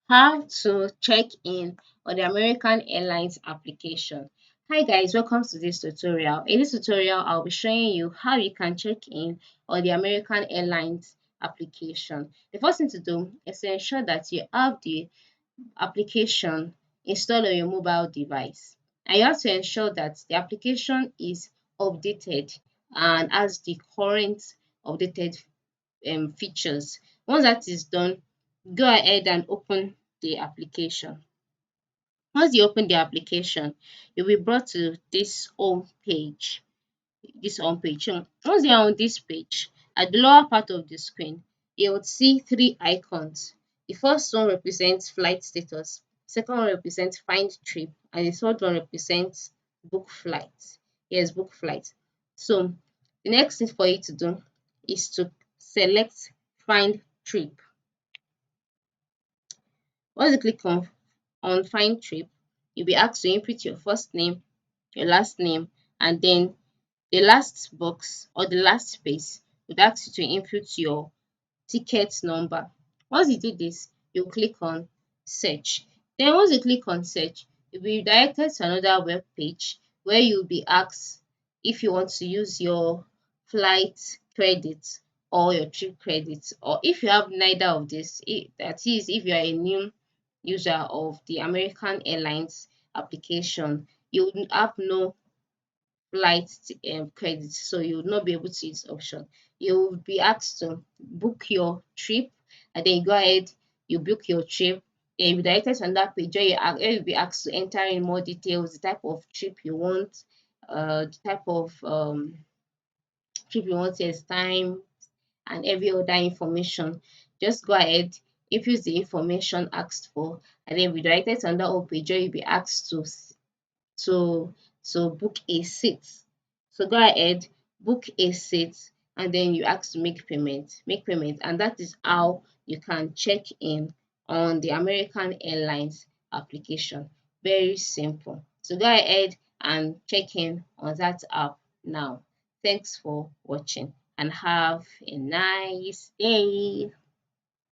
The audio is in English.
How to check in on the American Airlines application. Hi guys, welcome to this tutorial. In this tutorial, I'll be showing you how you can check in on the American Airlines application. The first thing to do is to ensure that you have the application installed on your mobile device. And you have to ensure that the application is updated and has the current updated features. Once that is done, go ahead and open the application. Once you open the application, you'll be brought to this home page. So once you're on this page, at the lower part of the screen, you will see three icons. The first one represents flight status, second one represents find trip, and the third one represents book flight. Yes, book flight. So the next thing for you to do is to select find trip. Once you click on find trip, you'll be asked to input your first name, your last name, and then the last box or the last space would ask you to input your ticket number. Once you do this, you click on search. Then once you click on search, you'll be directed to another web page where you'll be asked if you want to use your flight credits or your trip credits, or if you have neither of this, that is if you are a new user of the American Airlines application, you would have no flight credits, so you will not be able to use this option. You will be asked to book your trip, and then you go ahead, you book your trip, then you'll be directed to another page where you'll be asked to enter in more details, the type of trip you want, the type of trip you want, yes, time, and every other information. Just go ahead, input the information asked for, and then be directed to another page where you'll be asked to book a seat. So go ahead, book a seat, and then you ask to make payment. Make payment, and that is how you can check in on the American Airlines application. Very simple. So go ahead and check in on that app now. Thanks for watching and have a nice day.